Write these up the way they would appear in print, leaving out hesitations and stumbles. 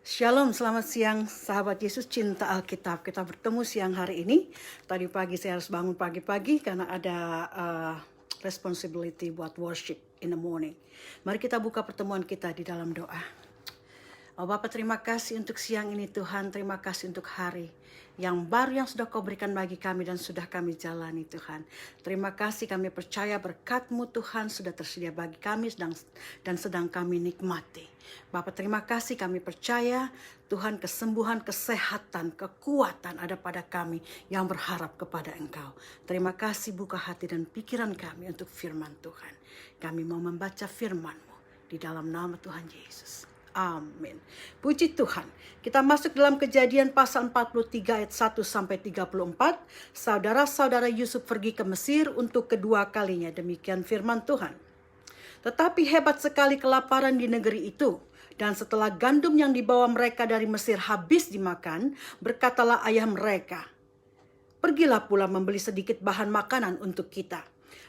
Shalom, selamat siang sahabat Yesus cinta Alkitab. Kita bertemu siang hari ini. Tadi pagi saya harus bangun pagi-pagi karena ada responsibility buat worship in the morning. Mari kita buka pertemuan kita di dalam doa. Oh Bapa, terima kasih untuk siang ini Tuhan. Terima kasih untuk hari yang baru yang sudah Kau berikan bagi kami dan sudah kami jalani Tuhan. Terima kasih, kami percaya berkat-Mu Tuhan sudah tersedia bagi kami dan sedang kami nikmati. Bapa, terima kasih, kami percaya Tuhan kesembuhan, kesehatan, kekuatan ada pada kami yang berharap kepada Engkau. Terima kasih, buka hati dan pikiran kami untuk firman Tuhan. Kami mau membaca firman-Mu di dalam nama Tuhan Yesus. Amin. Puji Tuhan. Kita masuk dalam Kejadian pasal 43 ayat 1 sampai 34. Saudara-saudara Yusuf pergi ke Mesir untuk kedua kalinya. Demikian firman Tuhan. Tetapi hebat sekali kelaparan di negeri itu. Dan setelah gandum yang dibawa mereka dari Mesir habis dimakan, berkatalah ayah mereka, "Pergilah pula membeli sedikit bahan makanan untuk kita."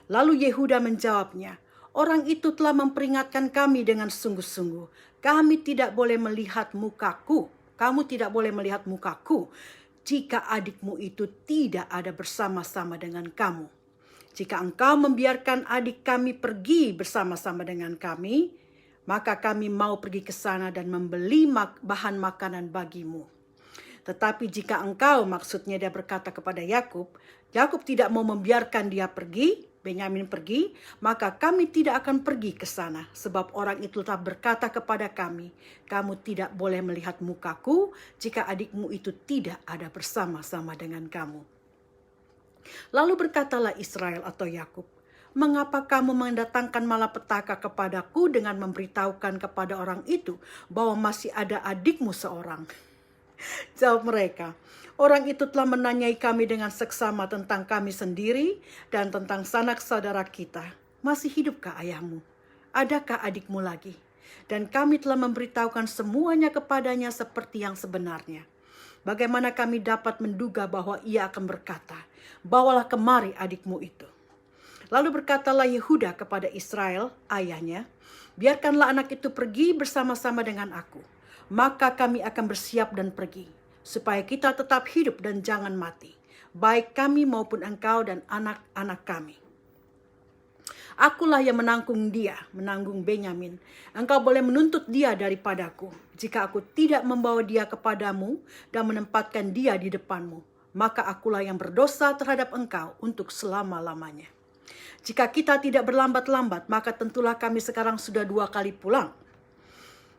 Lalu Yehuda menjawabnya, "Orang itu telah memperingatkan kami dengan sungguh-sungguh. Kami tidak boleh melihat mukaku. Kamu tidak boleh melihat mukaku jika adikmu itu tidak ada bersama-sama dengan kamu. Jika engkau membiarkan adik kami pergi bersama-sama dengan kami, maka kami mau pergi ke sana dan membeli bahan makanan bagimu. Tetapi jika engkau," maksudnya dia berkata kepada Yakub tidak mau membiarkan dia pergi, Benyamin pergi, "maka kami tidak akan pergi ke sana. Sebab orang itu telah berkata kepada kami, kamu tidak boleh melihat mukaku jika adikmu itu tidak ada bersama-sama dengan kamu." Lalu berkatalah Israel atau Yakub, "Mengapa kamu mendatangkan malapetaka kepadaku dengan memberitahukan kepada orang itu bahwa masih ada adikmu seorang?" Jawab mereka, "Orang itu telah menanyai kami dengan seksama tentang kami sendiri dan tentang sanak saudara kita. Masih hidupkah ayahmu? Adakah adikmu lagi? Dan kami telah memberitahukan semuanya kepadanya seperti yang sebenarnya. Bagaimana kami dapat menduga bahwa ia akan berkata, 'Bawalah kemari adikmu itu.'" Lalu berkatalah Yehuda kepada Israel, ayahnya, "Biarkanlah anak itu pergi bersama-sama dengan aku. Maka kami akan bersiap dan pergi, supaya kita tetap hidup dan jangan mati, baik kami maupun engkau dan anak-anak kami. Akulah yang menanggung Benyamin. Engkau boleh menuntut dia daripadaku. Jika aku tidak membawa dia kepadamu dan menempatkan dia di depanmu, maka akulah yang berdosa terhadap engkau untuk selama-lamanya. Jika kita tidak berlambat-lambat, maka tentulah kami sekarang sudah 2 kali pulang."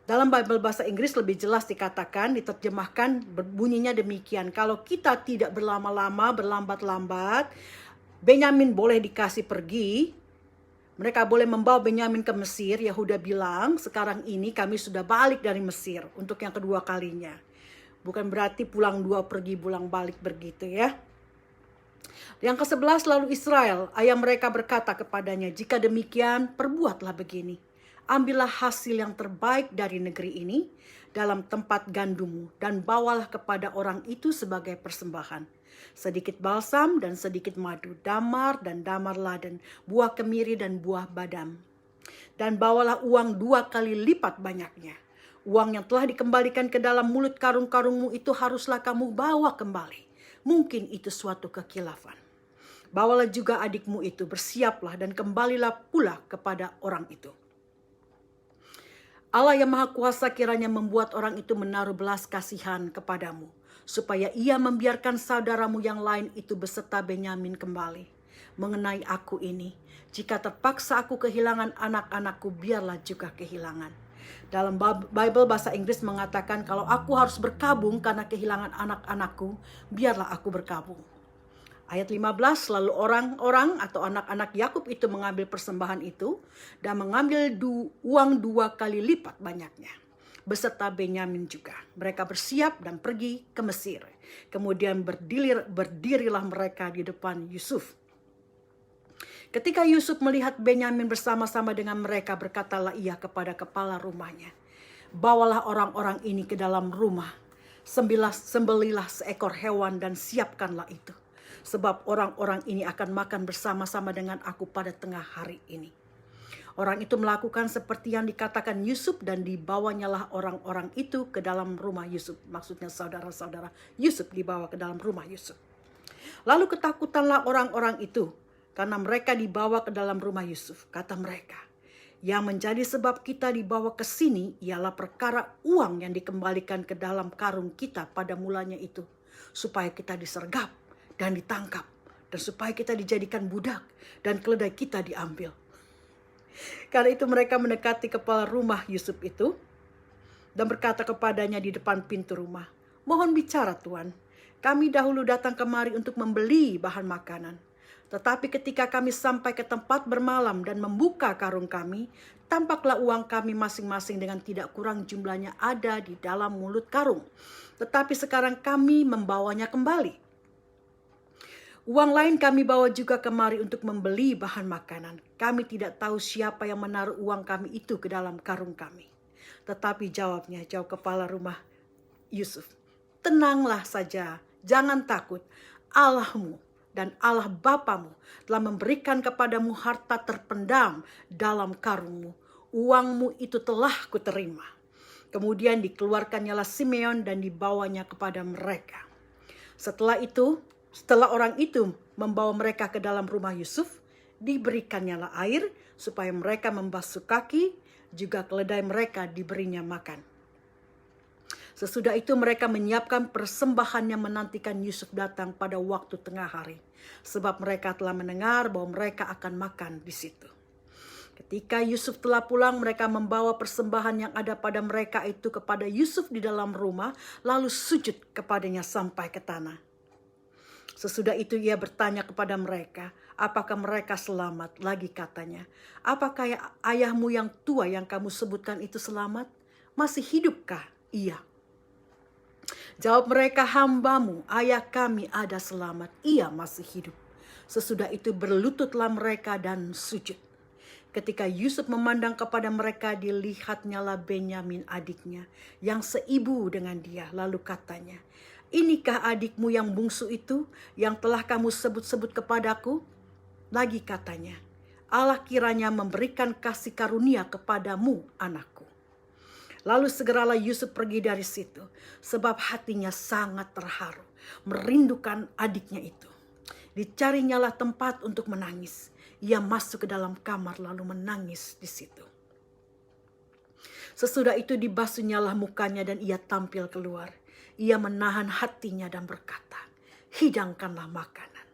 Dalam Bible bahasa Inggris lebih jelas dikatakan, diterjemahkan bunyinya demikian. Kalau kita tidak berlama-lama, berlambat-lambat, Benyamin boleh dikasih pergi. Mereka boleh membawa Benyamin ke Mesir. Yehuda bilang, sekarang ini kami sudah balik dari Mesir untuk yang kedua kalinya. Bukan berarti pulang 2 pergi, pulang balik begitu ya. Yang ke-11, lalu Israel, ayah mereka berkata kepadanya, "Jika demikian, perbuatlah begini. Ambillah hasil yang terbaik dari negeri ini dalam tempat gandummu dan bawalah kepada orang itu sebagai persembahan. Sedikit balsam dan sedikit madu, damar dan damar laden, buah kemiri dan buah badam. Dan bawalah uang 2 kali lipat banyaknya. Uang yang telah dikembalikan ke dalam mulut karung-karungmu itu haruslah kamu bawa kembali. Mungkin itu suatu kekilafan. Bawalah juga adikmu itu, bersiaplah dan kembalilah pula kepada orang itu. Allah yang Maha Kuasa kiranya membuat orang itu menaruh belas kasihan kepadamu, supaya ia membiarkan saudaramu yang lain itu beserta Benyamin kembali. Mengenai aku ini, jika terpaksa aku kehilangan anak-anakku, biarlah juga kehilangan." Dalam Bible bahasa Inggris mengatakan, kalau aku harus berkabung karena kehilangan anak-anakku, biarlah aku berkabung. Ayat 15, lalu orang-orang atau anak-anak Yakub itu mengambil persembahan itu dan mengambil uang 2 kali lipat banyaknya, beserta Benyamin juga. Mereka bersiap dan pergi ke Mesir. Kemudian berdirilah mereka di depan Yusuf. Ketika Yusuf melihat Benyamin bersama-sama dengan mereka, berkatalah ia kepada kepala rumahnya, "Bawalah orang-orang ini ke dalam rumah, sembelilah seekor hewan dan siapkanlah itu. Sebab orang-orang ini akan makan bersama-sama dengan aku pada tengah hari ini." Orang itu melakukan seperti yang dikatakan Yusuf dan dibawanyalah orang-orang itu ke dalam rumah Yusuf. Maksudnya saudara-saudara Yusuf dibawa ke dalam rumah Yusuf. Lalu ketakutanlah orang-orang itu karena mereka dibawa ke dalam rumah Yusuf. Kata mereka, yang menjadi sebab kita dibawa ke sini ialah perkara uang yang dikembalikan ke dalam karung kita pada mulanya itu. Supaya kita disergap dan ditangkap. Dan supaya kita dijadikan budak dan keledai kita diambil. Karena itu mereka mendekati kepala rumah Yusuf itu dan berkata kepadanya di depan pintu rumah, "Mohon bicara Tuan, kami dahulu datang kemari untuk membeli bahan makanan. Tetapi ketika kami sampai ke tempat bermalam dan membuka karung kami, tampaklah uang kami masing-masing dengan tidak kurang jumlahnya ada di dalam mulut karung. Tetapi sekarang kami membawanya kembali. Uang lain kami bawa juga kemari untuk membeli bahan makanan. Kami tidak tahu siapa yang menaruh uang kami itu ke dalam karung kami." Tetapi jawab kepala rumah Yusuf, "Tenanglah saja, jangan takut. Allahmu dan Allah bapamu telah memberikan kepadamu harta terpendam dalam karungmu. Uangmu itu telah kuterima." Kemudian dikeluarkannyalah Simeon dan dibawanya kepada mereka. Setelah orang itu membawa mereka ke dalam rumah Yusuf, diberikannya air supaya mereka membasuh kaki, juga keledai mereka diberinya makan. Sesudah itu mereka menyiapkan persembahan yang menantikan Yusuf datang pada waktu tengah hari, sebab mereka telah mendengar bahwa mereka akan makan di situ. Ketika Yusuf telah pulang, mereka membawa persembahan yang ada pada mereka itu kepada Yusuf di dalam rumah, lalu sujud kepadanya sampai ke tanah. Sesudah itu ia bertanya kepada mereka, apakah mereka selamat? Lagi katanya, apakah ayahmu yang tua yang kamu sebutkan itu selamat? Masih hidupkah ia? Jawab mereka, hambamu, ayah kami ada selamat, ia masih hidup. Sesudah itu berlututlah mereka dan sujud. Ketika Yusuf memandang kepada mereka, dilihatnyalah Benyamin adiknya yang seibu dengan dia. Lalu katanya, inikah adikmu yang bungsu itu yang telah kamu sebut-sebut kepadaku? Lagi katanya, Allah kiranya memberikan kasih karunia kepadamu anakku. Lalu segeralah Yusuf pergi dari situ, sebab hatinya sangat terharu, merindukan adiknya itu. Dicarinyalah tempat untuk menangis. Ia masuk ke dalam kamar lalu menangis di situ. Sesudah itu dibasuhnyalah mukanya dan ia tampil keluar. Ia menahan hatinya dan berkata, hidangkanlah makanan.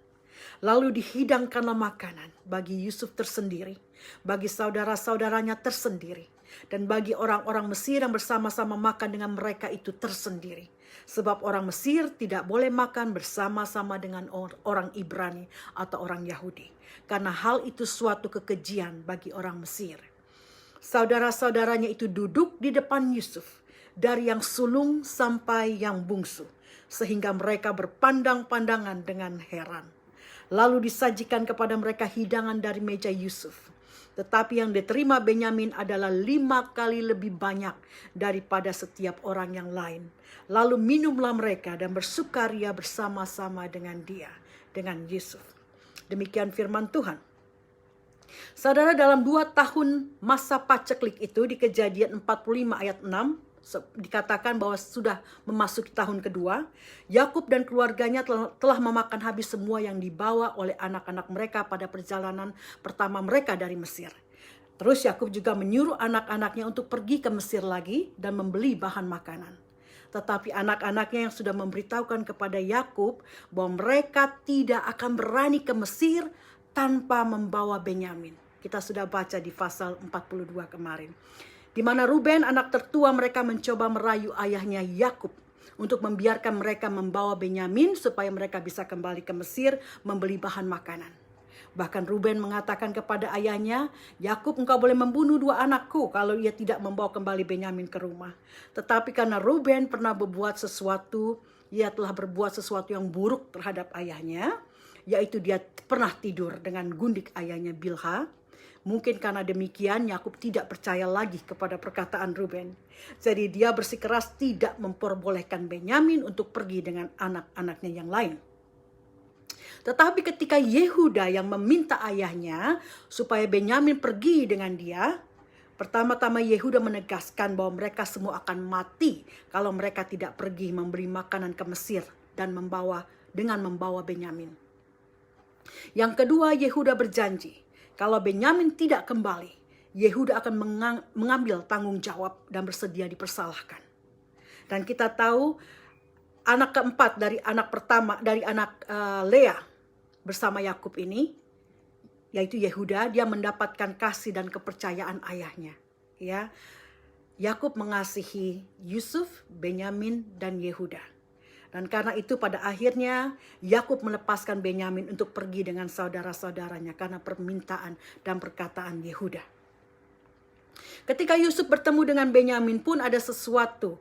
Lalu dihidangkanlah makanan bagi Yusuf tersendiri, bagi saudara-saudaranya tersendiri, dan bagi orang-orang Mesir yang bersama-sama makan dengan mereka itu tersendiri. Sebab orang Mesir tidak boleh makan bersama-sama dengan orang Ibrani atau orang Yahudi. Karena hal itu suatu kekejian bagi orang Mesir. Saudara-saudaranya itu duduk di depan Yusuf, dari yang sulung sampai yang bungsu, sehingga mereka berpandang-pandangan dengan heran. Lalu disajikan kepada mereka hidangan dari meja Yusuf. Tetapi yang diterima Benyamin adalah 5 kali lebih banyak daripada setiap orang yang lain. Lalu minumlah mereka dan bersukaria bersama-sama dengan dia, dengan Yusuf. Demikian firman Tuhan. Saudara, dalam 2 tahun masa paceklik itu, di Kejadian 45 ayat 6, dikatakan bahwa sudah memasuki tahun kedua, Yakub dan keluarganya telah memakan habis semua yang dibawa oleh anak-anak mereka pada perjalanan pertama mereka dari Mesir. Terus Yakub juga menyuruh anak-anaknya untuk pergi ke Mesir lagi dan membeli bahan makanan. Tetapi anak-anaknya yang sudah memberitahukan kepada Yakub bahwa mereka tidak akan berani ke Mesir tanpa membawa Benyamin. Kita sudah baca di pasal 42 kemarin. Di mana Ruben, anak tertua mereka, mencoba merayu ayahnya Yakub untuk membiarkan mereka membawa Benyamin supaya mereka bisa kembali ke Mesir membeli bahan makanan. Bahkan Ruben mengatakan kepada ayahnya, Yakub, engkau boleh membunuh 2 anakku kalau ia tidak membawa kembali Benyamin ke rumah. Tetapi karena Ruben pernah ia telah berbuat sesuatu yang buruk terhadap ayahnya, yaitu dia pernah tidur dengan gundik ayahnya Bilha. Mungkin karena demikian Yakub tidak percaya lagi kepada perkataan Ruben. Jadi dia bersikeras tidak memperbolehkan Benyamin untuk pergi dengan anak-anaknya yang lain. Tetapi ketika Yehuda yang meminta ayahnya supaya Benyamin pergi dengan dia, pertama-tama Yehuda menegaskan bahwa mereka semua akan mati kalau mereka tidak pergi memberi makanan ke Mesir dan membawa Benyamin. Yang kedua, Yehuda berjanji kalau Benyamin tidak kembali, Yehuda akan mengambil tanggung jawab dan bersedia dipersalahkan. Dan kita tahu anak keempat dari anak pertama dari anak Lea bersama Yakub ini, yaitu Yehuda, dia mendapatkan kasih dan kepercayaan ayahnya. Ya, Yakub mengasihi Yusuf, Benyamin, dan Yehuda. Dan karena itu pada akhirnya Yakub melepaskan Benyamin untuk pergi dengan saudara-saudaranya karena permintaan dan perkataan Yehuda. Ketika Yusuf bertemu dengan Benyamin pun ada sesuatu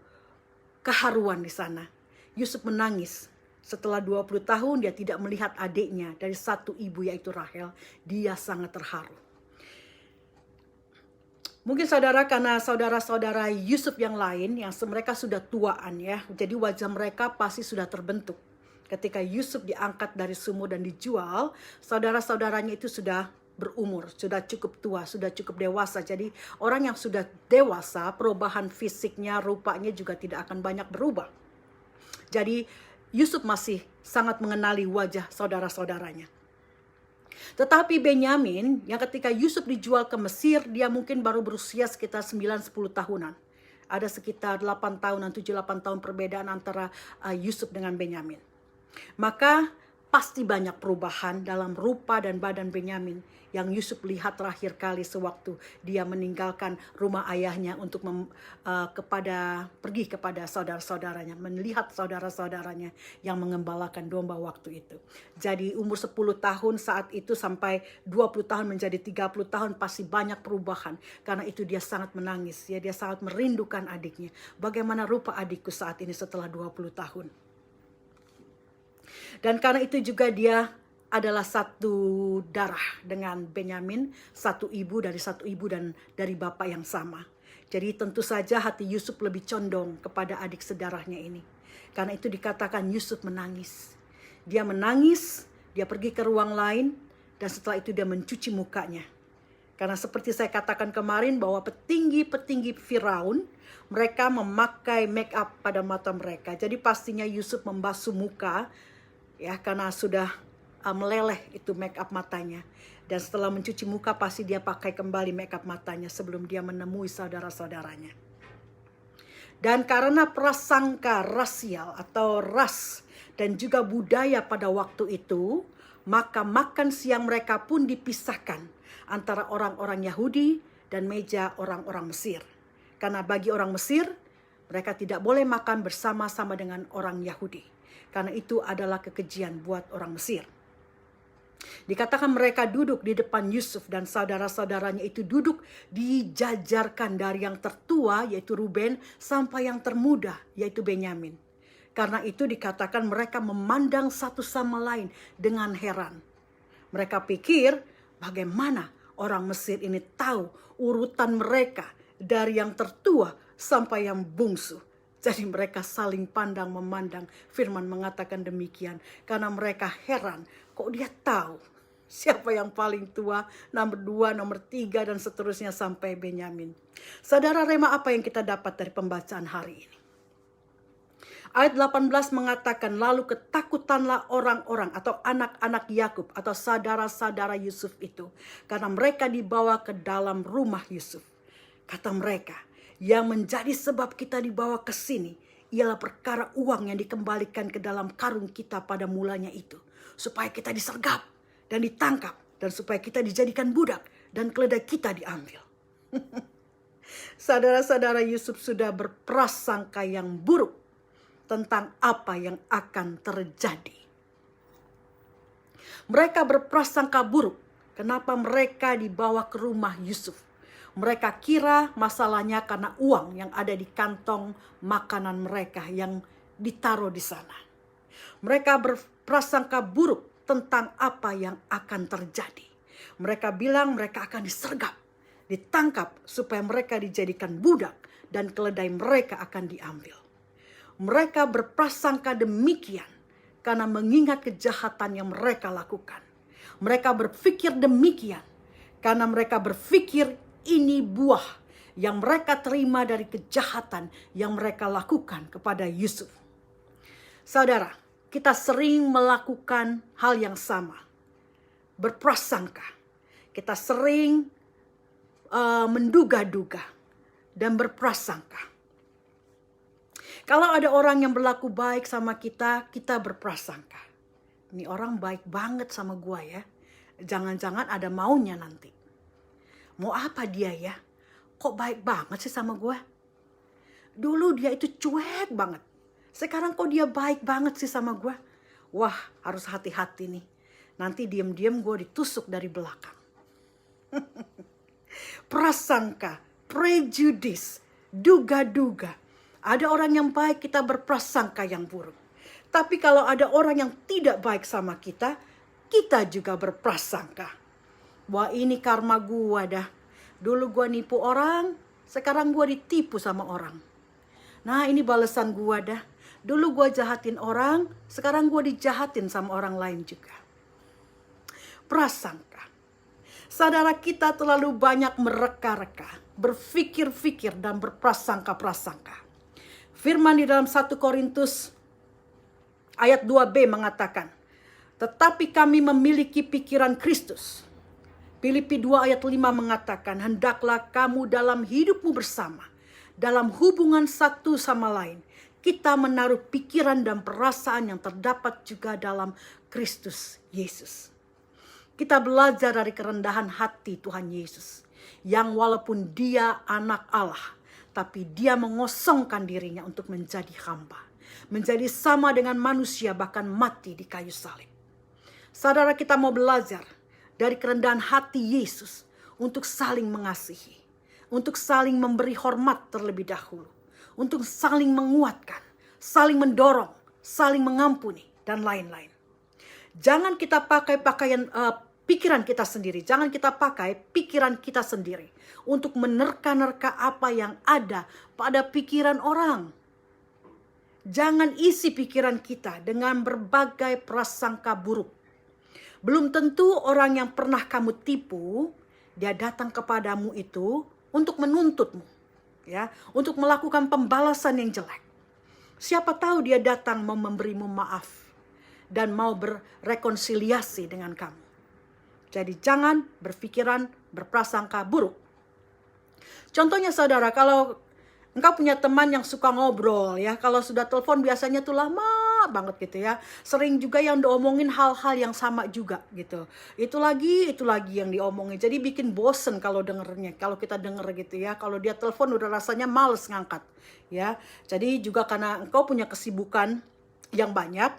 keharuan di sana. Yusuf menangis. Setelah 20 tahun dia tidak melihat adiknya dari satu ibu yaitu Rahel. Dia sangat terharu. Mungkin saudara, karena saudara-saudara Yusuf yang lain yang mereka sudah tuaan ya. Jadi wajah mereka pasti sudah terbentuk. Ketika Yusuf diangkat dari sumur dan dijual, saudara-saudaranya itu sudah berumur, sudah cukup tua, sudah cukup dewasa. Jadi orang yang sudah dewasa, perubahan fisiknya, rupanya juga tidak akan banyak berubah. Jadi Yusuf masih sangat mengenali wajah saudara-saudaranya. Tetapi Benyamin yang ketika Yusuf dijual ke Mesir, dia mungkin baru berusia sekitar 9-10 tahunan. Ada sekitar 8 tahunan, 7-8 tahun perbedaan antara Yusuf dengan Benyamin. Maka pasti banyak perubahan dalam rupa dan badan Benyamin yang Yusuf lihat terakhir kali sewaktu dia meninggalkan rumah ayahnya untuk pergi kepada saudara-saudaranya, melihat saudara-saudaranya yang mengembalakan domba waktu itu. Jadi umur 10 tahun saat itu sampai 20 tahun menjadi 30 tahun pasti banyak perubahan. Karena itu dia sangat menangis, ya, dia sangat merindukan adiknya. Bagaimana rupa adikku saat ini setelah 20 tahun. Dan karena itu juga dia adalah satu darah dengan Benyamin, satu ibu dan dari bapak yang sama. Jadi tentu saja hati Yusuf lebih condong kepada adik sedarahnya ini. Karena itu dikatakan Yusuf menangis. Dia menangis, dia pergi ke ruang lain, dan setelah itu dia mencuci mukanya. Karena seperti saya katakan kemarin bahwa petinggi-petinggi Firaun, mereka memakai make up pada mata mereka. Jadi pastinya Yusuf membasuh muka, ya, karena sudah meleleh itu make up matanya. Dan setelah mencuci muka pasti dia pakai kembali make up matanya sebelum dia menemui saudara-saudaranya. Dan karena prasangka rasial atau ras dan juga budaya pada waktu itu, maka makan siang mereka pun dipisahkan antara orang-orang Yahudi dan meja orang-orang Mesir. Karena bagi orang Mesir, mereka tidak boleh makan bersama-sama dengan orang Yahudi. Karena itu adalah kekejian buat orang Mesir. Dikatakan mereka duduk di depan Yusuf dan saudara-saudaranya itu duduk dijajarkan dari yang tertua yaitu Ruben sampai yang termuda yaitu Benyamin. Karena itu dikatakan mereka memandang satu sama lain dengan heran. Mereka pikir bagaimana orang Mesir ini tahu urutan mereka dari yang tertua sampai yang bungsu. Jadi mereka saling pandang memandang. Firman mengatakan demikian. Karena mereka heran. Kok dia tahu siapa yang paling tua, nomor 2, nomor 3, dan seterusnya sampai Benyamin. Saudara Rema, apa yang kita dapat dari pembacaan hari ini? Ayat 18 mengatakan, lalu ketakutanlah orang-orang atau anak-anak Yakub atau saudara-saudara Yusuf itu. Karena mereka dibawa ke dalam rumah Yusuf. Kata mereka, yang menjadi sebab kita dibawa ke sini ialah perkara uang yang dikembalikan ke dalam karung kita pada mulanya itu. Supaya kita disergap dan ditangkap. Dan supaya kita dijadikan budak dan keledai kita diambil. Saudara-saudara Yusuf sudah berprasangka yang buruk tentang apa yang akan terjadi. Mereka berprasangka buruk. Kenapa mereka dibawa ke rumah Yusuf? Mereka kira masalahnya karena uang yang ada di kantong makanan mereka yang ditaruh di sana. Mereka berprasangka buruk tentang apa yang akan terjadi. Mereka bilang mereka akan disergap, ditangkap supaya mereka dijadikan budak dan keledai mereka akan diambil. Mereka berprasangka demikian karena mengingat kejahatan yang mereka lakukan. Mereka berpikir demikian karena mereka berpikir ini buah yang mereka terima dari kejahatan yang mereka lakukan kepada Yusuf. Saudara, kita sering melakukan hal yang sama. Berprasangka. Kita sering menduga-duga dan berprasangka. Kalau ada orang yang berlaku baik sama kita, kita berprasangka. Ini orang baik banget sama gua ya. Jangan-jangan ada maunya nanti. Mau apa dia ya? Kok baik banget sih sama gua? Dulu dia itu cuek banget. Sekarang kok dia baik banget sih sama gua? Wah, harus hati-hati nih. Nanti diam-diam gua ditusuk dari belakang. Prasangka, prejudis, duga-duga. Ada orang yang baik, kita berprasangka yang buruk. Tapi kalau ada orang yang tidak baik sama kita, kita juga berprasangka. Wah, ini karma gua dah. Dulu gua nipu orang, sekarang gua ditipu sama orang. Nah, ini balasan gua dah. Dulu gua jahatin orang, sekarang gua dijahatin sama orang lain juga. Prasangka. Saudara, kita terlalu banyak mereka-reka, berpikir-pikir dan berprasangka-prasangka. Firman di dalam 1 Korintus ayat 2b mengatakan, tetapi kami memiliki pikiran Kristus. Filipi 2 ayat 5 mengatakan, hendaklah kamu dalam hidupmu bersama, dalam hubungan satu sama lain, kita menaruh pikiran dan perasaan yang terdapat juga dalam Kristus Yesus. Kita belajar dari kerendahan hati Tuhan Yesus, yang walaupun dia anak Allah, tapi dia mengosongkan dirinya untuk menjadi hamba, menjadi sama dengan manusia, bahkan mati di kayu salib. Saudara, kita mau belajar dari kerendahan hati Yesus untuk saling mengasihi, untuk saling memberi hormat terlebih dahulu, untuk saling menguatkan, saling mendorong, saling mengampuni, dan lain-lain. Jangan kita pakai pikiran kita sendiri, jangan kita pakai pikiran kita sendiri untuk menerka-nerka apa yang ada pada pikiran orang. Jangan isi pikiran kita dengan berbagai prasangka buruk. Belum tentu orang yang pernah kamu tipu, dia datang kepadamu itu untuk menuntutmu, ya, untuk melakukan pembalasan yang jelek. Siapa tahu dia datang mau memberimu maaf dan mau berrekonsiliasi dengan kamu. Jadi jangan berpikiran berprasangka buruk. Contohnya saudara, kalau engkau punya teman yang suka ngobrol ya, kalau sudah telepon biasanya tuh lama banget gitu ya. Sering juga yang diomongin hal-hal yang sama juga gitu. Itu lagi yang diomongin. Jadi bikin bosen kalau dengernya, kalau kita denger gitu ya. Kalau dia telepon udah rasanya males ngangkat ya. Jadi juga karena engkau punya kesibukan yang banyak,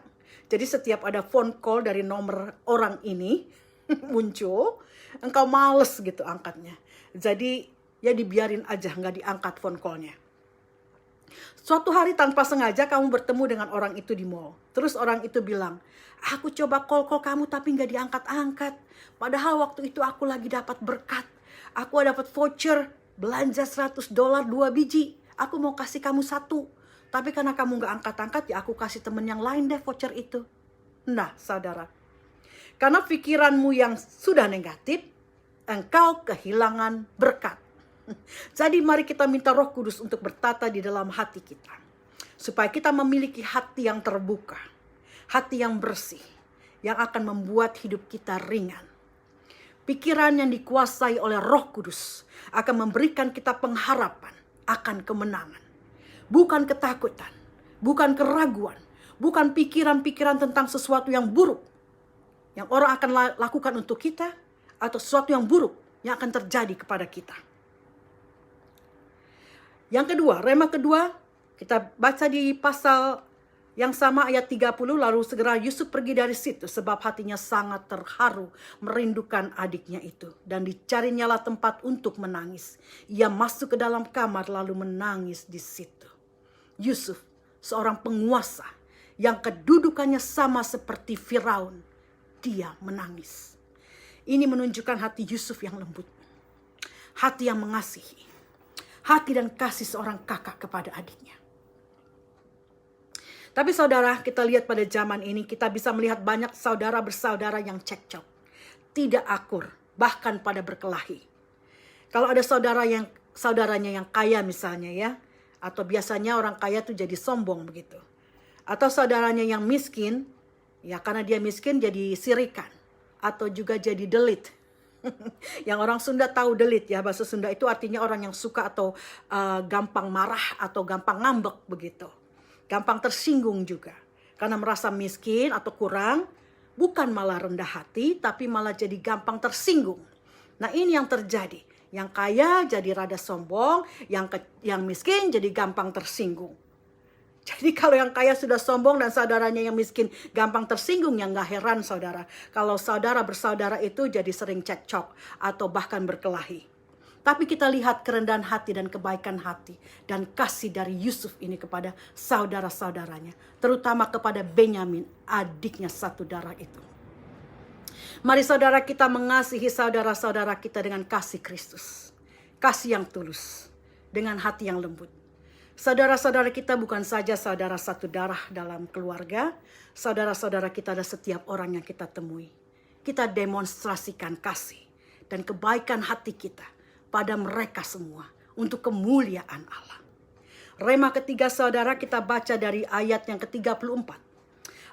jadi setiap ada phone call dari nomor orang ini muncul, engkau males gitu angkatnya. Jadi ya dibiarin aja, nggak diangkat phone callnya. Suatu hari tanpa sengaja kamu bertemu dengan orang itu di mall. Terus orang itu bilang, aku coba call kamu tapi nggak diangkat-angkat. Padahal waktu itu aku lagi dapat berkat. Aku dapat voucher belanja $100 2 biji. Aku mau kasih kamu 1. Tapi karena kamu nggak angkat-angkat, ya aku kasih temen yang lain deh voucher itu. Nah saudara, karena pikiranmu yang sudah negatif, engkau kehilangan berkat. Jadi mari kita minta Roh Kudus untuk bertata di dalam hati kita. Supaya kita memiliki hati yang terbuka. Hati yang bersih. Yang akan membuat hidup kita ringan. Pikiran yang dikuasai oleh Roh Kudus akan memberikan kita pengharapan akan kemenangan. Bukan ketakutan. Bukan keraguan. Bukan pikiran-pikiran tentang sesuatu yang buruk. Yang orang akan lakukan untuk kita. Atau sesuatu yang buruk yang akan terjadi kepada kita. Yang kedua, rema kedua, kita baca di pasal yang sama ayat 30, lalu segera Yusuf pergi dari situ sebab hatinya sangat terharu merindukan adiknya itu. Dan dicarinyalah tempat untuk menangis. Ia masuk ke dalam kamar lalu menangis di situ. Yusuf, seorang penguasa yang kedudukannya sama seperti Firaun, dia menangis. Ini menunjukkan hati Yusuf yang lembut. Hati yang mengasihi. Hati dan kasih seorang kakak kepada adiknya. Tapi saudara, kita lihat pada zaman ini kita bisa melihat banyak saudara bersaudara yang cekcok, tidak akur, bahkan pada berkelahi. Kalau ada saudaranya yang kaya misalnya ya, atau biasanya orang kaya tuh jadi sombong begitu. Atau saudaranya yang miskin, ya karena dia miskin jadi sirikan. Atau juga jadi delit. Yang orang Sunda tahu delit ya, bahasa Sunda itu artinya orang yang suka atau gampang marah atau gampang ngambek begitu. Gampang tersinggung juga. Karena merasa miskin atau kurang, bukan malah rendah hati, tapi malah jadi gampang tersinggung. Nah ini yang terjadi. Yang kaya jadi rada sombong, yang miskin jadi gampang tersinggung. Jadi kalau yang kaya sudah sombong dan saudaranya yang miskin gampang tersinggung, ya nggak heran saudara. Kalau saudara bersaudara itu jadi sering cekcok atau bahkan berkelahi. Tapi kita lihat kerendahan hati dan kebaikan hati dan kasih dari Yusuf ini kepada saudara-saudaranya. Terutama kepada Benyamin, adiknya satu darah itu. Mari saudara kita mengasihi saudara-saudara kita dengan kasih Kristus. Kasih yang tulus, dengan hati yang lembut. Saudara-saudara kita bukan saja saudara satu darah dalam keluarga. Saudara-saudara kita ada setiap orang yang kita temui. Kita demonstrasikan kasih dan kebaikan hati kita pada mereka semua untuk kemuliaan Allah. Rema ketiga saudara kita baca dari ayat yang ke-34.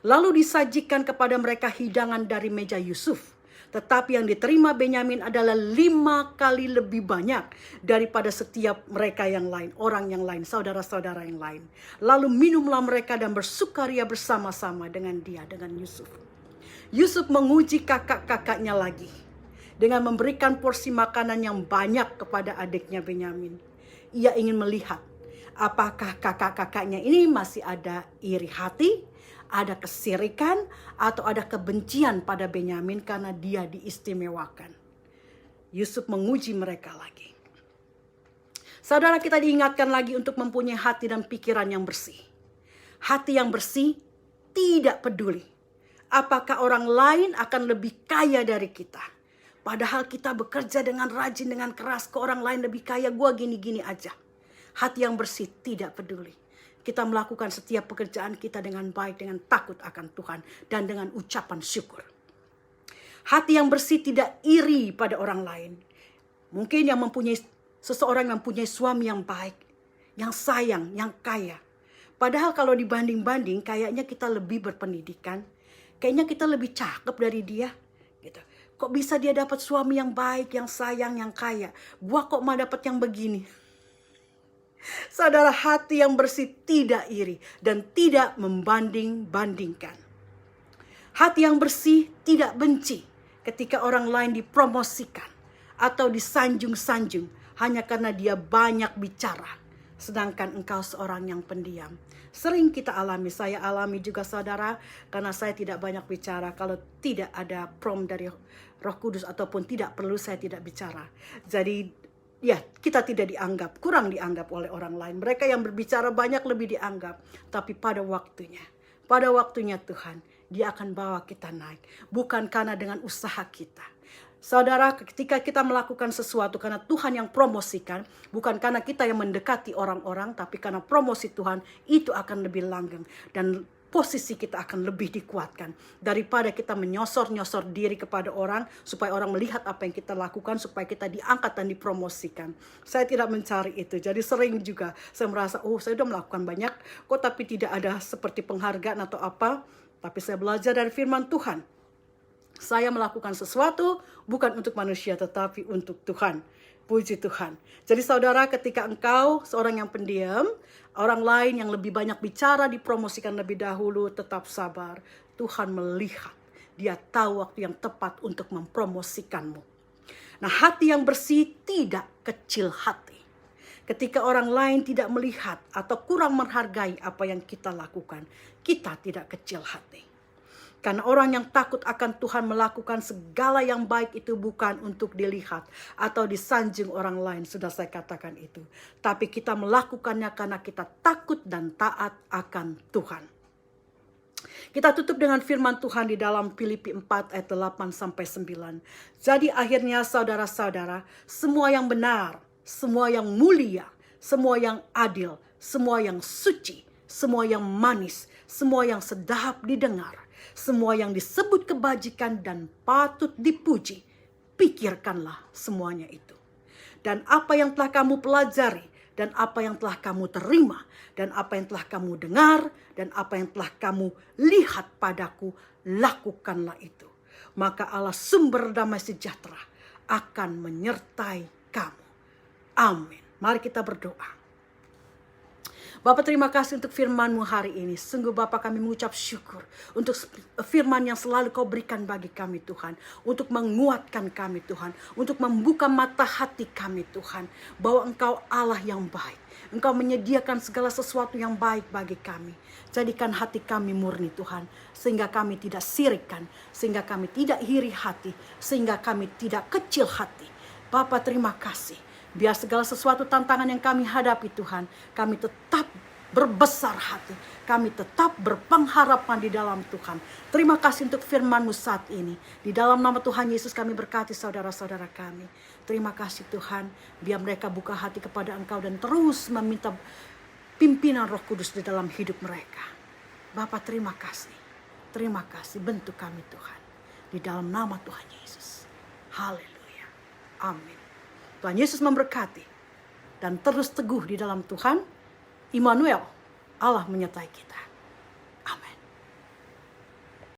Lalu disajikan kepada mereka hidangan dari meja Yusuf. Tetapi yang diterima Benyamin adalah 5 kali lebih banyak daripada setiap mereka yang lain, orang yang lain, saudara-saudara yang lain. Lalu minumlah mereka dan bersukaria bersama-sama dengan dia, dengan Yusuf. Yusuf menguji kakak-kakaknya lagi dengan memberikan porsi makanan yang banyak kepada adiknya Benyamin. Ia ingin melihat apakah kakak-kakaknya ini masih ada iri hati, ada kesirikan, atau ada kebencian pada Benyamin karena dia diistimewakan. Yusuf menguji mereka lagi. Saudara, kita diingatkan lagi untuk mempunyai hati dan pikiran yang bersih. Hati yang bersih tidak peduli apakah orang lain akan lebih kaya dari kita. Padahal kita bekerja dengan rajin, dengan keras, ke orang lain lebih kaya, gua gini-gini aja. Hati yang bersih tidak peduli. Kita melakukan setiap pekerjaan kita dengan baik, dengan takut akan Tuhan, dan dengan ucapan syukur. Hati yang bersih tidak iri pada orang lain. Mungkin seseorang yang mempunyai suami yang baik, yang sayang, yang kaya. Padahal kalau dibanding-banding, kayaknya kita lebih berpendidikan. Kayaknya kita lebih cakep dari dia. Gitu. Kok bisa dia dapat suami yang baik, yang sayang, yang kaya? Gua kok mah dapat yang begini? Saudara, hati yang bersih tidak iri dan tidak membanding-bandingkan. Hati yang bersih tidak benci ketika orang lain dipromosikan atau disanjung-sanjung hanya karena dia banyak bicara, sedangkan engkau seorang yang pendiam. Sering kita alami, saya alami juga saudara, karena saya tidak banyak bicara. Kalau tidak ada prom dari Roh Kudus ataupun tidak perlu, saya tidak bicara. Jadi ya, kita tidak dianggap, kurang dianggap oleh orang lain. Mereka yang berbicara banyak lebih dianggap. Tapi pada waktunya Tuhan, Dia akan bawa kita naik. Bukan karena dengan usaha kita. Saudara, ketika kita melakukan sesuatu karena Tuhan yang promosikan, bukan karena kita yang mendekati orang-orang, tapi karena promosi Tuhan, itu akan lebih langgeng. Dan posisi kita akan lebih dikuatkan daripada kita menyosor-nyosor diri kepada orang supaya orang melihat apa yang kita lakukan, supaya kita diangkat dan dipromosikan. Saya tidak mencari itu. Jadi sering juga saya merasa, saya sudah melakukan banyak kok, tapi tidak ada seperti penghargaan atau apa. Tapi saya belajar dari firman Tuhan. Saya melakukan sesuatu bukan untuk manusia tetapi untuk Tuhan. Puji Tuhan. Jadi saudara, ketika engkau seorang yang pendiam, orang lain yang lebih banyak bicara dipromosikan lebih dahulu, tetap sabar. Tuhan melihat. Dia tahu waktu yang tepat untuk mempromosikanmu. Nah, hati yang bersih tidak kecil hati. Ketika orang lain tidak melihat atau kurang menghargai apa yang kita lakukan, kita tidak kecil hati. Karena orang yang takut akan Tuhan melakukan segala yang baik itu bukan untuk dilihat atau disanjung orang lain, sudah saya katakan itu. Tapi kita melakukannya karena kita takut dan taat akan Tuhan. Kita tutup dengan firman Tuhan di dalam Filipi 4 ayat 8-9. Jadi akhirnya saudara-saudara, semua yang benar, semua yang mulia, semua yang adil, semua yang suci, semua yang manis, semua yang sedap didengar, semua yang disebut kebajikan dan patut dipuji, pikirkanlah semuanya itu. Dan apa yang telah kamu pelajari, dan apa yang telah kamu terima, dan apa yang telah kamu dengar, dan apa yang telah kamu lihat padaku, lakukanlah itu. Maka Allah sumber damai sejahtera akan menyertai kamu. Amin. Mari kita berdoa. Bapa, terima kasih untuk firman-Mu hari ini. Sungguh Bapa, kami mengucap syukur untuk firman yang selalu Kau berikan bagi kami Tuhan. Untuk menguatkan kami Tuhan. Untuk membuka mata hati kami Tuhan. Bahwa Engkau Allah yang baik. Engkau menyediakan segala sesuatu yang baik bagi kami. Jadikan hati kami murni Tuhan. Sehingga kami tidak sirikan. Sehingga kami tidak iri hati. Sehingga kami tidak kecil hati. Bapa, terima kasih. Biar segala sesuatu tantangan yang kami hadapi Tuhan, kami tetap berbesar hati. Kami tetap berpengharapan di dalam Tuhan. Terima kasih untuk firman-Mu saat ini. Di dalam nama Tuhan Yesus kami berkati saudara-saudara kami. Terima kasih Tuhan. Biar mereka buka hati kepada Engkau dan terus meminta pimpinan Roh Kudus di dalam hidup mereka. Bapa, terima kasih. Terima kasih, bentuk kami Tuhan. Di dalam nama Tuhan Yesus. Haleluya. Amin. Tuhan Yesus memberkati dan terus teguh di dalam Tuhan. Immanuel, Allah menyertai kita.